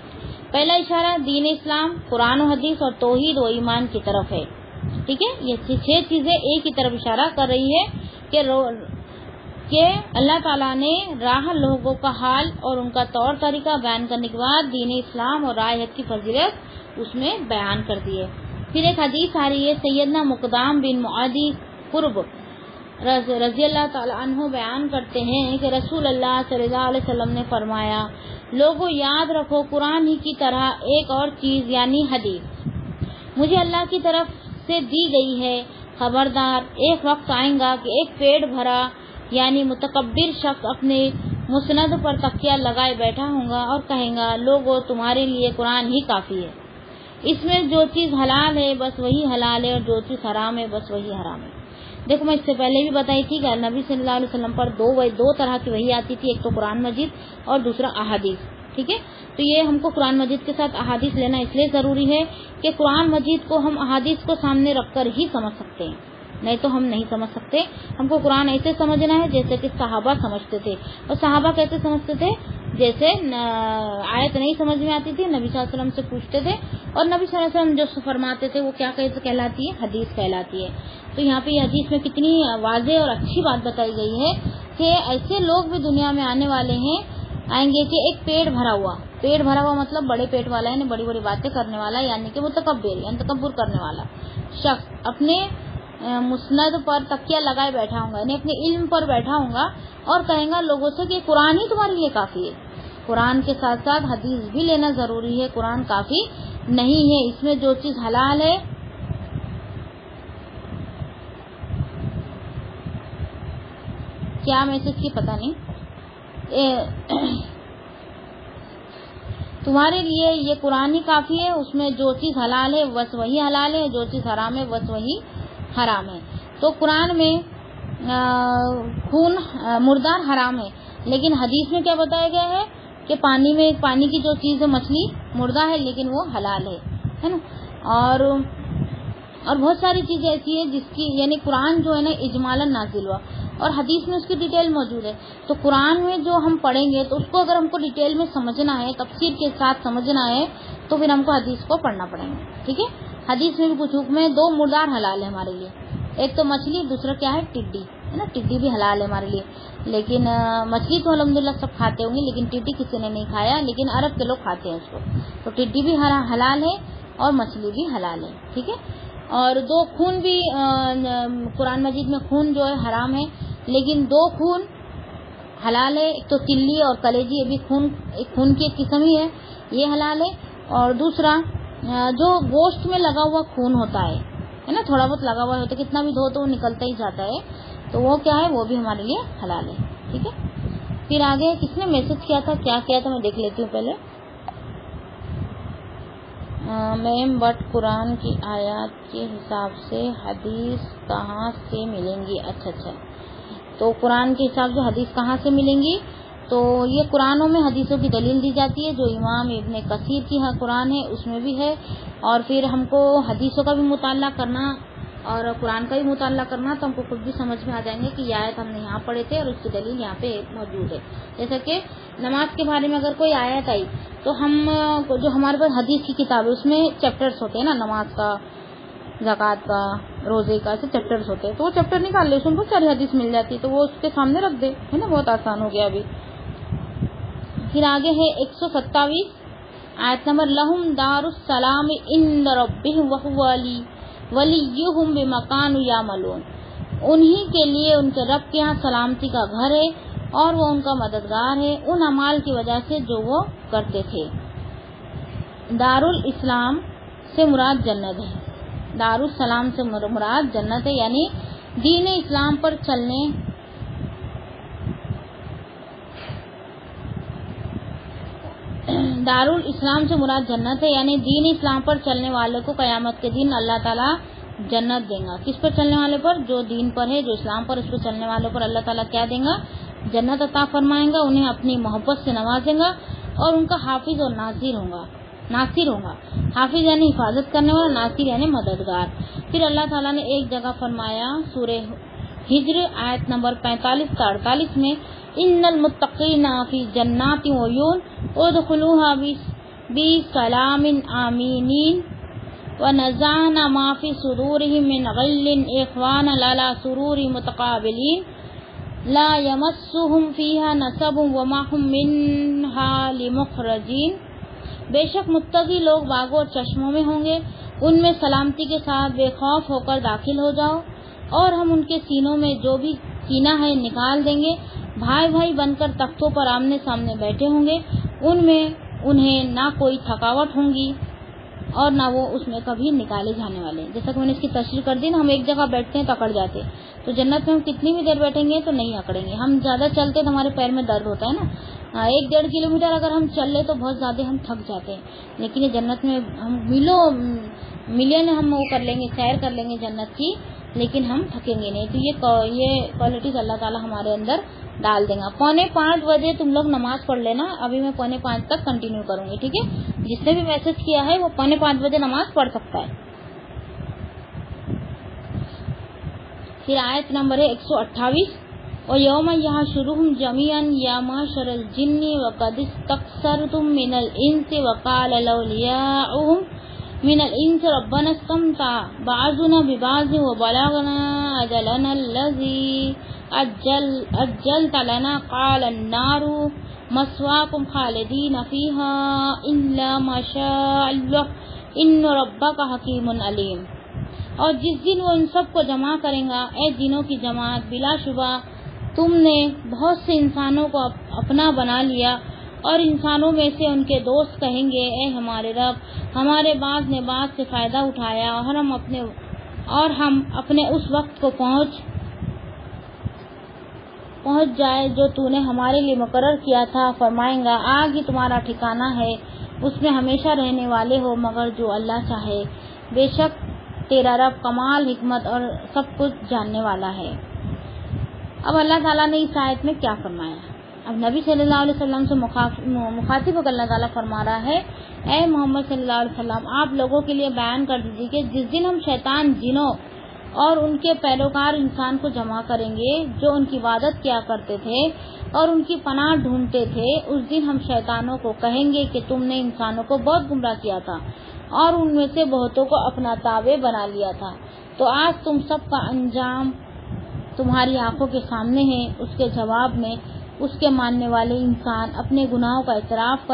پہلا اشارہ دین اسلام, قرآن و حدیث اور توحید و ایمان کی طرف ہے. ٹھیک ہے, یہ 6 چیزیں ایک ہی طرف اشارہ کر رہی ہے کہ اللہ تعالیٰ نے راہ لوگوں کا حال اور ان کا طور طریقہ بیان کرنے کے بعد دین اسلام اور رائے حق کی فضیلت اس میں بیان کر دی ہے. پھر ایک حدیث آ رہی ہے, سیدنا مقدام بن معدی قرب رضی اللہ تعالیٰ عنہ بیان کرتے ہیں کہ رسول اللہ صلی اللہ علیہ وسلم نے فرمایا, لوگوں یاد رکھو قرآن ہی کی طرح ایک اور چیز یعنی حدیث مجھے اللہ کی طرف سے دی گئی ہے. خبردار, ایک وقت آئیں گا کہ ایک پیٹ بھرا یعنی متکبر شخص اپنے مسند پر تکیہ لگائے بیٹھا ہوگا اور کہیں گا, لوگوں تمہارے لیے قرآن ہی کافی ہے. اس میں جو چیز حلال ہے بس وہی حلال ہے اور جو چیز حرام ہے بس وہی حرام ہے. دیکھو میں اس سے پہلے بھی بتائی تھی کہ نبی صلی اللہ علیہ وسلم پر دو طرح کی وحی آتی تھی, ایک تو قرآن مجید اور دوسرا احادیث. ٹھیک ہے, تو یہ ہم کو قرآن مجید کے ساتھ احادیث لینا اس لیے ضروری ہے کہ قرآن مجید کو ہم احادیث کو سامنے رکھ کر ہی سمجھ سکتے ہیں, نہیں تو ہم نہیں سمجھ سکتے. ہم کو قرآن ایسے سمجھنا ہے جیسے کہ صحابہ سمجھتے تھے. اور صحابہ کیسے سمجھتے تھے؟ جیسے آیت نہیں سمجھ میں آتی تھی, نبی صلی اللہ علیہ وسلم سے پوچھتے تھے اور نبی صلی اللہ علیہ وسلم جو فرماتے تھے وہ کیا کہلاتی ہے؟ حدیث کہلاتی ہے. تو یہاں پہ یہ حدیث میں کتنی واضح اور اچھی بات بتائی گئی ہے کہ ایسے لوگ بھی دنیا میں آئیں گے کہ ایک پیٹ بھرا ہوا مطلب بڑے پیٹ والا ہے, بڑی بڑی باتیں کرنے والا, یعنی کہ متکبر یعنی تکبر کرنے والا شخص اپنے مسند پر تکیہ لگائے بیٹھا ہوں گا, یعنی اپنے علم پر بیٹھا ہوں گا اور کہیں گا لوگوں سے کہ قرآن ہی تمہارے لیے کافی ہے. قرآن کے ساتھ ساتھ حدیث بھی لینا ضروری ہے, قرآن کافی نہیں ہے. اس میں جو چیز حلال ہے کیا میسج کی پتہ نہیں, تمہارے لیے یہ قرآن ہی کافی ہے. اس میں جو چیز حلال ہے بس وہی حلال ہے, جو چیز حرام ہے بس وہی حرام ہے. تو قرآن میں خون مردار حرام ہے, لیکن حدیث میں کیا بتایا گیا ہے کہ پانی کی جو چیز ہے مچھلی مردہ ہے لیکن وہ حلال ہے نا. اور بہت ساری چیزیں ایسی ہیں جس کی یعنی قرآن جو ہے نا اجمالاً نازل ہوا اور حدیث میں اس کی ڈیٹیل موجود ہے. تو قرآن میں جو ہم پڑھیں گے تو اس کو اگر ہم کو ڈیٹیل میں سمجھنا ہے, تفسیر کے ساتھ سمجھنا ہے, تو پھر ہم کو حدیث کو پڑھنا پڑیں گے. ٹھیک ہے, حدیث میں بھی کچھ حکم ہے. 2 مردار حلال ہے ہمارے لیے, ایک تو مچھلی, دوسرا کیا ہے؟ ٹڈی ہے نا. ٹڈی بھی حلال ہے ہمارے لیے, لیکن مچھلی تو الحمدللہ سب کھاتے ہوں گے, لیکن ٹڈی کسی نے نہیں کھایا, لیکن عرب کے لوگ کھاتے ہیں اس کو. تو ٹڈی بھی حلال ہے اور مچھلی بھی حلال ہے. ٹھیک ہے, اور 2 خون بھی قرآن مجید میں خون جو ہے حرام ہے, لیکن 2 خون حلال ہے. ایک تو تلی اور کلیجی, یہ بھی خون کی ایک قسم ہی ہے, یہ حلال ہے. اور دوسرا جو گوشت میں لگا ہوا خون ہوتا ہے نا, تھوڑا بہت لگا ہوا ہوتا ہے, کتنا بھی دھو تو وہ نکلتا ہی جاتا ہے, تو وہ کیا ہے؟ وہ بھی ہمارے لیے حلال ہے. ٹھیک ہے, پھر آگے کس نے میسج کیا تھا, کیا کیا تھا, میں دیکھ لیتی ہوں پہلے. میم بٹ قرآن کی آیات کے حساب سے حدیث کہاں سے ملیں گی؟ اچھا, تو قرآن کے حساب سے حدیث کہاں سے ملیں گی؟ تو یہ قرآنوں میں حدیثوں کی دلیل دی جاتی ہے, جو امام ابن کثیر کی قرآن ہے اس میں بھی ہے. اور پھر ہم کو حدیثوں کا بھی مطالعہ کرنا اور قرآن کا بھی مطالعہ کرنا, تو ہم کو خود بھی سمجھ میں آ جائیں گے کہ یہ آیت ہم نے یہاں پڑھے تھے اور اس کی دلیل یہاں پہ موجود ہے. جیسا کہ نماز کے بارے میں اگر کوئی آیت آئی تو ہم جو ہمارے پاس حدیث کی کتاب ہے اس میں چیپٹرز ہوتے ہیں نا, نماز کا, زکوٰۃ کا, روزے کا, ایسے چیپٹرز ہوتے ہیں, تو وہ چیپٹر نکال لے, اس میں بہت ساری حدیث مل جاتی, تو وہ اس کے سامنے رکھ دے, ہے نا, بہت آسان ہو گیا ابھی. پھر آگے ہے 127 آیت نمبر, لہم دار السلام عند ربہم وہو ولیہم بما کانوا یعملون. انہی کے لیے ان کے رب کے ہاں سلامتی کا گھر ہے اور وہ ان کا مددگار ہے ان اعمال کی وجہ سے جو وہ کرتے تھے۔ دارالاسلام سے مراد جنت ہے، دارالسلام سے مراد جنت ہے، یعنی دین اسلام پر چلنے دارالاسلام سے مراد جنت ہے، یعنی دین اسلام پر چلنے والے کو قیامت کے دن اللہ تعالیٰ جنت دیں گا۔ کس پر چلنے والے پر؟ جو دین پر ہے، جو اسلام پر، اس پر چلنے والوں پر اللہ تعالیٰ کیا دیں گا؟ جنت عطا فرمائیں گا، انہیں اپنی محبت سے نوازیں گا اور ان کا حافظ اور ناصر ہوگا۔ حافظ یعنی حفاظت کرنے والا، ناصر یعنی مددگار۔ پھر اللہ تعالیٰ نے ایک جگہ فرمایا سورہ ہجر آیت نمبر 45 تا 48 میں، ان المتقین فی جنات وعیون ادخلوها بسلام آمینین ونزعنا ما فی صدورهم من غل اخوانا علی سرور متقابلین لا یمسهم فیہا نصب وما هم منها لمخرجین۔ بے شک متقی لوگ باغوں اور چشموں میں ہوں گے، ان میں سلامتی کے ساتھ بے خوف ہو کر داخل ہو جاؤ، اور ہم ان کے سینوں میں جو بھی کینہ ہے نکال دیں گے۔ بھائی بھائی بن کر تختوں پر آمنے سامنے بیٹھے ہوں گے، ان میں انہیں نہ کوئی تھکاوٹ ہوں گی اور نہ وہ اس میں کبھی نکالے جانے والے ہیں۔ جیسا کہ میں نے اس کی تشریح کر دی نا، ہم ایک جگہ بیٹھتے ہیں تو اکڑ جاتے ہیں، تو جنت میں ہم کتنی بھی دیر بیٹھیں گے تو نہیں اکڑیں گے۔ ہم زیادہ چلتے تو ہمارے پیر میں درد ہوتا ہے نا، 1-1.5 کلومیٹر اگر ہم چل لے تو بہت زیادہ ہم تھک جاتے ہیں، لیکن یہ جنت میں ہم ملین ہم وہ کر لیں گے، سیر کر لیں گے جنت کی، لیکن ہم تھکیں گے نہیں۔ تو یہ کوالٹیز اللہ تعالیٰ ہمارے اندر ڈال دیں گا۔ 4:45 بجے تم لوگ نماز پڑھ لینا، ابھی میں 4:45 تک کنٹینیو کروں گی، ٹھیک ہے؟ جس نے بھی میسج کیا ہے وہ 4:45 بجے نماز پڑھ سکتا ہے۔ پھر آیت نمبر ہے 128، وَيَوْمَ يَحْشُرُهُمْ جَمِيعًا يَا مَعْشَرَ الْجِنِّ وَقَدِ اسْتَكْثَرْتُم مِّنَ الْإِنسِ وَقَالَ لَأَوْلِيَاؤُهُم مِّنَ الْإِنسِ رَبَّنَا اسْتَمْتَعَ بَعْضُنَا بِبَعْضٍ وَبَلَغْنَا أَجَلَنَا الَّذِي أَجَّلْتَ لَنَا قَالَ النَّارُ مَثْوَاكُمْ خَالِدِينَ فِيهَا إِلَّا مَا شَاءَ اللَّهُ إِنَّ رَبَّكَ حَكِيمٌ عَلِيمٌ۔ اور جس دن وہ ان سب کو جمع کرے گا، اے جنوں کی جماعت، بلا شبہ تم نے بہت سے انسانوں کو اپنا بنا لیا، اور انسانوں میں سے ان کے دوست کہیں گے، اے ہمارے رب، ہمارے بعض نے بعض سے فائدہ اٹھایا، اور ہم اپنے اس وقت کو پہنچ جائے جو تو نے ہمارے لیے مقرر کیا تھا۔ فرمائیں گا، آگ ہی تمہارا ٹھکانہ ہے، اس میں ہمیشہ رہنے والے ہو مگر جو اللہ چاہے، بے شک تیرا رب کمال حکمت اور سب کچھ جاننے والا ہے۔ اب اللہ تعالیٰ نے اس آیت میں کیا فرمایا؟ اب نبی صلی اللہ علیہ وسلم سے مخاطب ہو کر اللہ تعالیٰ فرما رہا ہے، اے محمد صلی اللہ علیہ وسلم، آپ لوگوں کے لیے بیان کر دیجیے کہ جس دن ہم شیطان، جنوں اور ان کے پیروکار انسان کو جمع کریں گے جو ان کی عبادت کیا کرتے تھے اور ان کی پناہ ڈھونڈتے تھے، اس دن ہم شیطانوں کو کہیں گے کہ تم نے انسانوں کو بہت گمراہ کیا تھا اور ان میں سے بہتوں کو اپنا تابع بنا لیا تھا، تو آج تم سب کا انجام تمہاری آنکھوں کے سامنے ہے۔ اس کے جواب میں اس کے ماننے والے انسان اپنے گناہوں کا اعتراف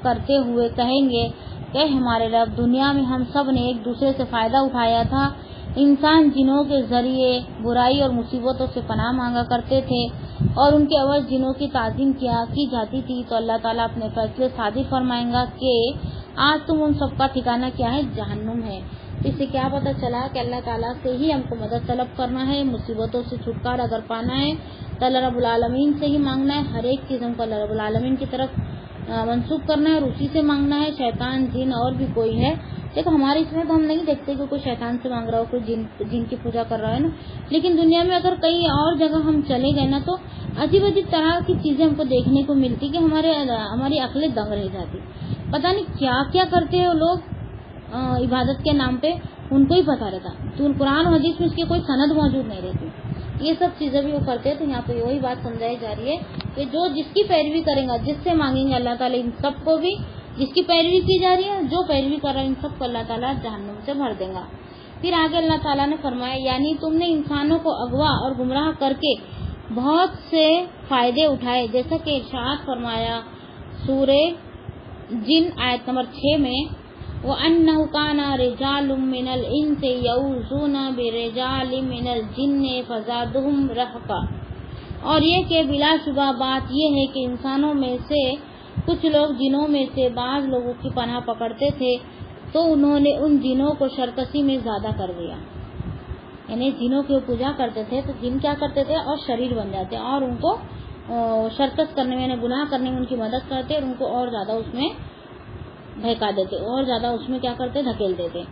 کرتے ہوئے کہیں گے کہ ہمارے رب، دنیا میں ہم سب نے ایک دوسرے سے فائدہ اٹھایا تھا، انسان جنوں کے ذریعے برائی اور مصیبتوں سے پناہ مانگا کرتے تھے اور ان کے عوض جنوں کی تعظیم کی جاتی تھی، تو اللہ تعالیٰ اپنے فیصلے صادر فرمائیں گا کہ آج تم ان سب کا ٹھکانہ کیا ہے؟ جہنم ہے۔ اس سے کیا پتہ چلا کہ اللہ تعالیٰ سے ہی ہم کو مدد طلب کرنا ہے، مصیبتوں سے چھٹکارا اگر پانا ہے تو اللہ رب العالمین سے ہی مانگنا ہے، ہر ایک چیز ہم کو اللہ رب العالمین کی طرف منسوخ کرنا ہے اور اسی سے مانگنا ہے۔ شیطان، جن اور بھی کوئی ہے، دیکھو ہمارے اس میں تو ہم نہیں دیکھتے کہ کوئی شیطان سے مانگ رہا ہو، کوئی جن کی پوجا کر رہا ہے نا، لیکن دنیا میں اگر کئی اور جگہ ہم چلے گئے نا تو عجیب عجیب طرح کی چیزیں ہم کو دیکھنے کو ملتی کہ ہماری عقلیں دنگ رہ جاتی، پتہ نہیں کیا کیا کرتے ہیں وہ لوگ عبادت کے نام پہ، ان کو ہی پتا رہتا، تو قرآن و حدیث میں اس کی کوئی سند موجود نہیں رہتی، یہ سب چیزیں بھی وہ کرتے ہیں۔ تو یہاں پہ وہی بات سمجھائی جا رہی ہے کہ جو جس کی پیروی کریں گا، جس سے مانگیں گے اللہ تعالیٰ ان سب کو بھی، جس کی پیروی کی جا رہی ہے، جو پیروی کر رہا ہے ان سب کو اللہ تعالیٰ جہنم سے بھر دے گا۔ پھر آگے اللہ تعالیٰ نے فرمایا، یعنی تم نے انسانوں کو اغوا اور گمراہ کر کے بہت سے فائدے اٹھائے، جیسا کہ ارشاد فرمایا سورہ جن آیت نمبر 6 میں، وَأَنَّهُ كَانَ رِجَالٌ مِّنَ الْإِنسِ يَعُوذُونَ بِرِجَالٍ مِّنَ الْجِنِّ فَزَادُهُمْ رَهْقًا، اور یہ کہ بلا شبہ بات یہ ہے کہ انسانوں میں سے کچھ لوگ جنوں میں سے بعض لوگوں کی پناہ پکڑتے تھے تو انہوں نے ان جنوں کو شرکسی میں زیادہ کر دیا. یعنی جنوں کی پوجا کرتے تھے تو جن کیا کرتے تھے اور شریر بن جاتے اور ان کو شرکت کرنے میں، یعنی گناہ کرنے میں ان کی مدد کرتے اور ان کو اور زیادہ اس میں بہکا دیتے، اور زیادہ اس میں کیا کرتے، دھکیل دیتے.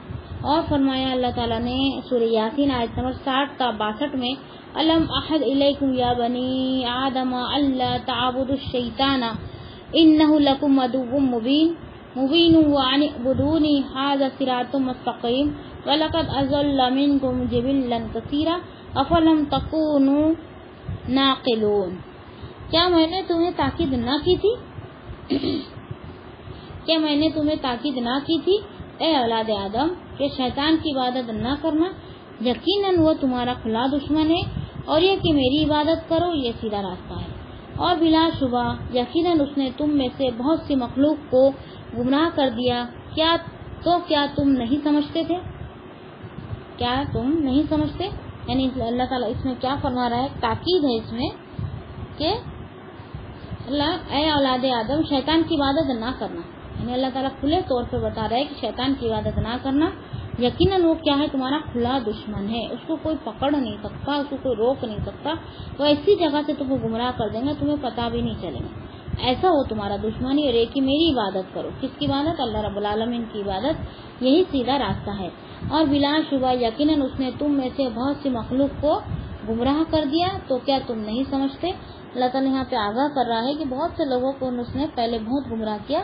اور فرمایا اللہ تعالیٰ نے سورہ یاسین آیت نمبر 60 تا 62 میں الم احد الیکم یا بنی آدم الا تعبدوا الشیطان انہ لکم عدو مبین وان اعبدونی ھذا صراط مستقیم وَلَقَدْ أَضَلَّ مِنْكُمْ جِبِلًّا كَثِيرًا أَفَلَمْ تَكُونُوا نَاقِلُونَ. کیا میں نے تمہیں تاکید نہ کی تھی؟ کیا میں نے تمہیں تاکید نہ کی تھی اے اولاد آدم کہ شیطان کی عبادت نہ کرنا، یقیناً وہ تمہارا کھلا دشمن ہے، اور یہ کہ میری عبادت کرو یہ سیدھا راستہ ہے. اور بلا شبہ یقیناً اس نے تم میں سے بہت سی مخلوق کو گمراہ کر دیا. کیا تم نہیں سمجھتے تھے؟ کیا تم نہیں سمجھتے؟ یعنی اللہ تعالیٰ اس میں کیا فرما رہا ہے، تاکید ہے اس میں کہ اللہ اے اولاد آدم شیطان کی عبادت نہ کرنا. یعنی اللہ تعالیٰ کھلے طور پہ بتا رہا ہے کہ شیطان کی عبادت نہ کرنا، یقیناً وہ کیا ہے، تمہارا کھلا دشمن ہے. اس کو کوئی پکڑ نہیں سکتا، اس کو کوئی روک نہیں سکتا. وہ ایسی جگہ سے تم کو گمراہ کر دیں گے تمہیں پتہ بھی نہیں چلے گا. ایسا ہو تمہارا دشمن. اور ایک ہی میری عبادت کرو. کس کی عبادت؟ اللہ رب العالمین کی عبادت. یہی سیدھا راستہ ہے. اور بلا شبہ یقیناً اس نے تم میں سے بہت سی مخلوق کو گمراہ کر دیا، تو کیا تم نہیں سمجھتے؟ اللہ تعالیٰ یہاں پہ آگاہ کر رہا ہے کہ بہت سے لوگوں کو اس نے پہلے بہت گمراہ کیا،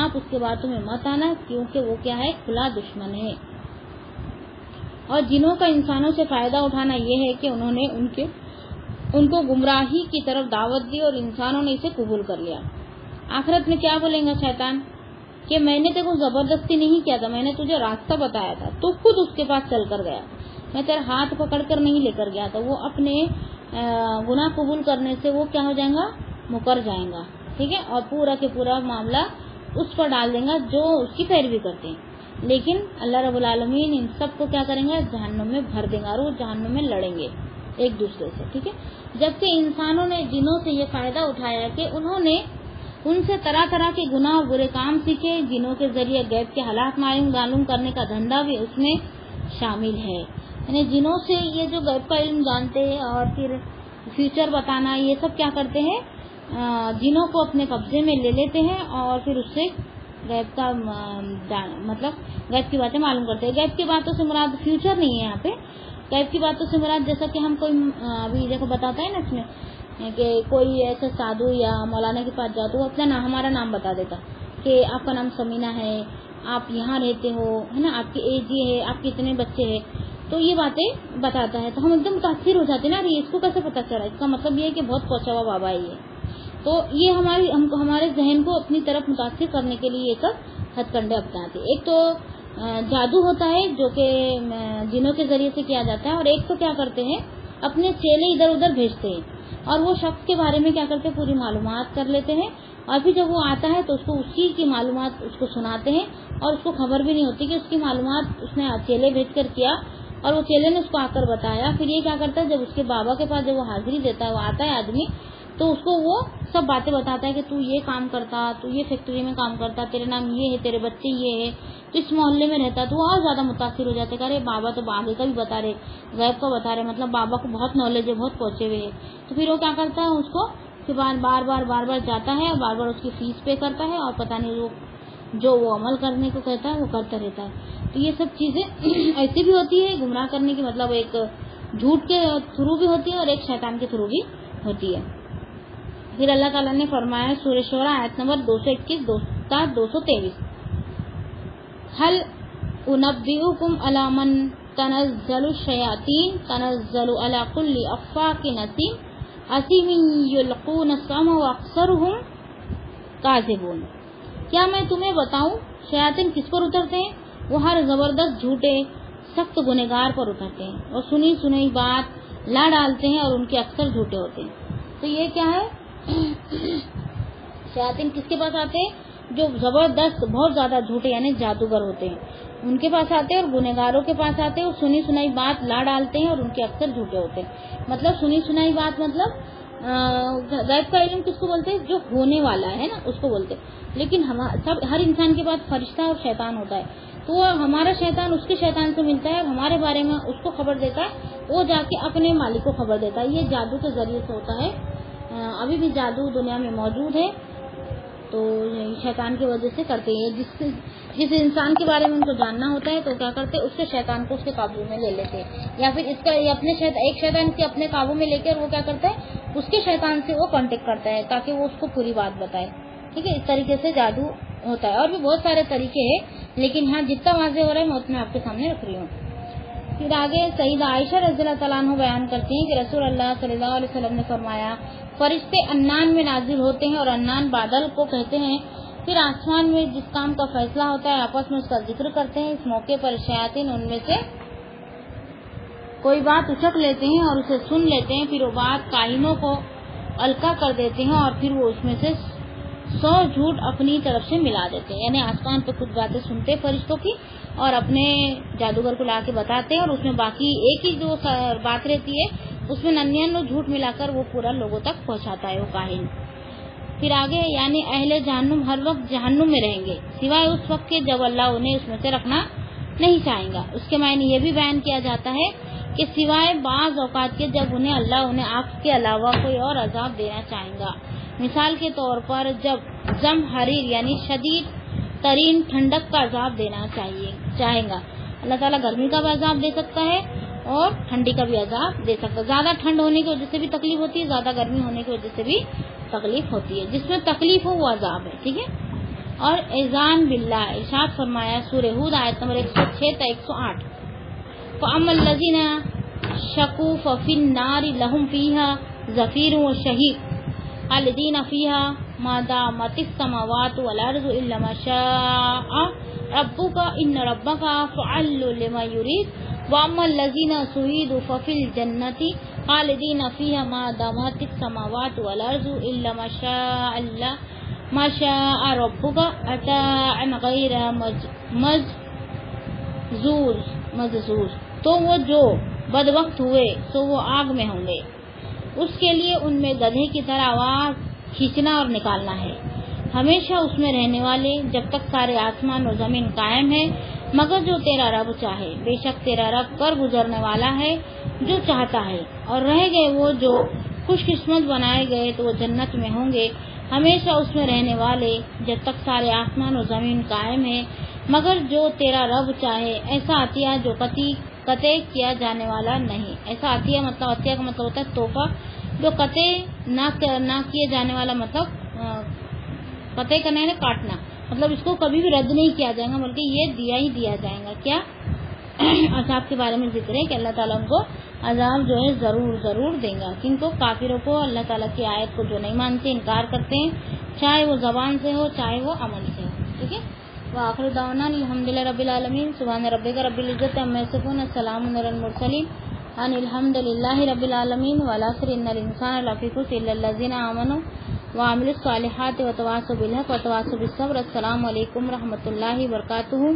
آپ اس کے بعد تمہیں مت آنا، کیونکہ وہ کیا ہے، کھلا دشمن ہے. اور جنوں کا انسانوں سے فائدہ اٹھانا یہ ہے کہ انہوں نے ان کو گمراہی کی طرف دعوت دی اور انسانوں نے اسے قبول کر لیا. آخرت میں کیا بولیں گا شیطان کہ میں نے تجھے زبردستی نہیں کیا تھا، میں نے تجھے راستہ بتایا تھا، تو خود اس کے پاس چل کر گیا، میں تیرا ہاتھ پکڑ کر نہیں لے کر گیا تھا. وہ اپنے گناہ قبول کرنے سے وہ کیا ہو جائے گا، مکر جائے گا. ٹھیک ہے. اور پورا کے پورا معاملہ اس پر ڈال دیں گا جو اس کی پیروی کرتے ہیں. لیکن اللہ رب العالمین ان سب کو کیا کریں گے، جہنم میں بھر دیں گا، اور وہ جہنم میں لڑیں گے ایک دوسرے سے. ٹھیک ہے. جبکہ انسانوں نے جنوں سے یہ فائدہ اٹھایا کہ انہوں نے ان سے طرح طرح کے گناہ اور برے کام سیکھے. جنوں کے ذریعے غیب کے حالات معلوم کرنے کا دھندا بھی اس میں شامل ہے. یعنی جنوں سے یہ جو غیب کا علم جانتے ہیں اور پھر فیوچر بتانا، یہ سب کیا کرتے ہیں، جنوں کو اپنے قبضے میں لے لیتے ہیں اور پھر اس سے غیب کا مطلب غیب کی باتیں معلوم کرتے ہیں. غیب کی باتوں سے مراد فیوچر نہیں ہے. یہاں پہ غیب کی باتوں سے مراد جیسا کہ ہم کوئی ابھی دیکھو بتاتا ہے نا اس میں کہ کوئی ایسا سادھو یا مولانا کے پاس جاؤ تو وہ اپنا نام، ہمارا نام بتا دیتا کہ آپ کا نام سمینا ہے، آپ یہاں رہتے ہو، ہے نا، آپ کی ایج یہ ہے، آپ کے اتنے بچے ہیں، تو یہ باتیں بتاتا ہے. تو ہم ایک دم متاثر ہو جاتے ہیں نا، اس کو کیسے پتا چلا، اس کا مطلب یہ ہے کہ بہت پہنچا ہوا بابا ہے یہ. تو یہ ہمارے ذہن کو اپنی طرف متاثر کرنے کے لیے یہ سب ہتھ کنڈے اپناتے. ایک تو جادو ہوتا ہے جو کہ جنوں کے ذریعے سے کیا جاتا ہے، اور ایک تو کیا کرتے ہیں، اپنے چیلے ادھر ادھر بھیجتے ہیں اور وہ شخص کے بارے میں کیا کرتے ہیں، پوری معلومات کر لیتے ہیں، اور پھر جب وہ آتا ہے تو اس کو اسی کی معلومات اس کو سناتے ہیں اور اس کو خبر بھی نہیں ہوتی کہ اس کی معلومات اس نے چیلے بھیج کر کیا اور وہ چیلے نے اس کو آ کر بتایا. پھر یہ کیا کرتا ہے، جب اس کے بابا کے پاس جب وہ حاضری دیتا ہے، وہ آتا ہے آدمی، تو اس کو وہ سب باتیں بتاتا ہے کہ تو یہ کام کرتا، تو یہ فیکٹری میں کام کرتا، تیرے نام یہ ہے، تیرے بچے یہ ہے، تو اس محلے میں رہتا. تو وہ اور زیادہ متاثر ہو جاتے کہ ارے بابا تو آگے کا بھی بتا رہے، غیب کا بتا رہے، مطلب بابا کو بہت نالج ہے، بہت پہنچے ہوئے ہے. تو پھر وہ کیا کرتا ہے، اس کو بار بار جاتا ہے اور بار بار اس کی فیس پے کرتا ہے اور پتہ نہیں جو وہ عمل کرنے کو کہتا ہے وہ کرتا رہتا ہے. تو یہ سب چیزیں ایسی بھی ہوتی ہے گمراہ کرنے کی، مطلب ایک جھوٹ کے تھرو بھی ہوتی ہے اور ایک شیطان کے تھرو بھی ہوتی ہے. پھر اللہ تعالیٰ نے فرمایا سورہ شورى آیت نمبر 221 223 هل انبئكم على من تنزل الشياطين تنزل على كل افاك نسيم يلقون السمع واكثرهم كاذبون. کیا میں تمہیں بتاؤں شیاطین کس پر اترتے ہیں؟ وہ ہر زبردست جھوٹے سخت گنہگار پر اترتے ہیں اور سنی سنی بات لا ڈالتے ہیں اور ان کے اکثر جھوٹے ہوتے ہیں. تو یہ کیا ہے، شیاطین کس کے پاس آتے ہیں؟ جو زبردست بہت زیادہ جھوٹے یعنی جادوگر ہوتے ہیں ان کے پاس آتے ہیں اور گنہگاروں کے پاس آتے ہیں اور سنی سنائی بات لا ڈالتے ہیں اور ان کے اکثر جھوٹے ہوتے ہیں. مطلب سنی سنائی بات مطلب غیب کا علم کس کو بولتے ہیں؟ جو ہونے والا ہے نا اس کو بولتے ہیں. لیکن ہر انسان کے پاس فرشتہ اور شیطان ہوتا ہے تو وہ ہمارا شیطان اس کے شیطان سے ملتا ہے اور ہمارے بارے میں اس کو خبر دیتا ہے, وہ جا کے اپنے مالک کو خبر دیتا ہے. یہ جادو کے ذریعے سے ہوتا ہے. ابھی بھی جادو دنیا میں موجود ہے تو شیطان کی وجہ سے کرتے ہیں. جس انسان کے بارے میں ان کو جاننا ہوتا ہے تو کیا کرتے ہیں اس کے شیطان کو اس کے قابو میں لے لیتے ہیں, یا پھر اس کا ایک شیطان کے اپنے قابو میں لے کے وہ کیا کرتا ہے اس کے شیطان سے وہ کانٹیکٹ کرتا ہے تاکہ وہ اس کو پوری بات بتائے. ٹھیک ہے, اس طریقے سے جادو ہوتا ہے. اور بھی بہت سارے طریقے ہیں لیکن ہاں جتنا واضح ہو رہا ہے میں اتنا آپ کے سامنے رکھ رہی ہوں. پھر آگے سیدہ عائشہ رضی اللہ تعالیٰ عنہ بیان کرتی ہیں کہ رسول اللہ صلی اللہ علیہ وسلم نے فرمایا فرشتے عنان میں نازل ہوتے ہیں اور عنان بادل کو کہتے ہیں. پھر آسمان میں جس کام کا فیصلہ ہوتا ہے آپس میں اس کا ذکر کرتے ہیں. اس موقع پر شیاطین ان میں سے کوئی بات اچک لیتے ہیں اور اسے سن لیتے ہیں, پھر وہ بات کاہنوں کو القا کر دیتے ہیں اور پھر وہ اس میں سے 100 جھوٹ اپنی طرف سے ملا دیتے ہیں. یعنی آسمان پہ کچھ باتیں سنتے فرشتوں کی اور اپنے جادوگر کو لا کے بتاتے ہیں اور اس میں باقی ایک ہی جو بات رہتی ہے اس میں 99 جھوٹ ملا کر وہ پورا لوگوں تک پہنچاتا ہے وہ کاہن. پھر آگے یعنی اہل جہنم ہر وقت جہنم میں رہیں گے سوائے اس وقت کے جب اللہ انہیں اس میں سے رکھنا نہیں چاہیں گا. اس کے معنی یہ بھی بیان کیا جاتا ہے کہ سوائے بعض اوقات کے جب اللہ انہیں آگ کے علاوہ کوئی اور عذاب دینا چاہیں گا. مثال کے طور پر جب زم حریر یعنی شدید ترین ٹھنڈک کا عذاب دینا چاہیں گا. اللہ تعالیٰ گرمی کا بھی عذاب دے سکتا ہے اور ٹھنڈی کا بھی عذاب دے سکتا ہے. زیادہ ٹھنڈ ہونے کی وجہ سے بھی تکلیف ہوتی ہے, زیادہ گرمی ہونے کی وجہ سے بھی تکلیف ہوتی ہے. جس میں تکلیف ہو وہ عذاب ہے. ٹھیک ہے. اور اذان باللہ ارشاد فرمایا سورہ ہود آیت نمبر 106 تا 108 فَأَمَّا الَّذِينَ شَقُوا فَفِي النَّارِ لَهُمْ فِيهَا زَفِيرٌ وَشَهِيقٌ خالدین فیہا ما دامت السماوات والارض الا ما شاء ربک ان ربک فعل لما یرید واما الذین سعیدوا ففی الجنۃ خالدین فیہا ما دامت السماوات والارض الا ما شاء ربک عطاء غیر مجذوذ. تو وہ جو بدبخت ہوئے تو وہ آگ میں ہوں گے. اس کے لیے ان میں گدھے کی طرح آواز کھینچنا اور نکالنا ہے, ہمیشہ اس میں رہنے والے جب تک سارے آسمان اور زمین قائم ہے مگر جو تیرا رب چاہے. بے شک تیرا رب کر گزرنے والا ہے جو چاہتا ہے. اور رہ گئے وہ جو خوش قسمت بنائے گئے تو وہ جنت میں ہوں گے, ہمیشہ اس میں رہنے والے جب تک سارے آسمان اور زمین قائم ہے مگر جو تیرا رب چاہے. ایسا عطیہ جو قطع کیا جانے والا نہیں. ایسا عطیہ کا مطلب ہوتا ہے تحفہ جو قطع نہ کیے جانے والا, مطلب قطع کرنا ہے کاٹنا, مطلب اس کو کبھی بھی رد نہیں کیا جائے گا بلکہ یہ دیا ہی دیا جائے گا. کیا عذاب کے بارے میں ذکر ہے کہ اللہ تعالیٰ ان کو عذاب جو ہے ضرور دیں گا. کن کو؟ کافروں کو, اللہ تعالیٰ کی آیت کو جو نہیں مانتے انکار کرتے ہیں, چاہے وہ زبان سے ہو چاہے وہ عمل سے ہو. ٹھیک ہے. وآخر دعوانا الحمدللہ رب العالمین سبحان ربک رب العزت عما یصفون السلام علی المرسلین ان الحمدللہ رب العالمین والعصر ان الانسان لفی خسر الا الذین آمنوا وعملوا الصالحات وتواصوا بالحق وتواصوا بالصبر. السلام علیکم ورحمۃ اللہ وبرکاتہ.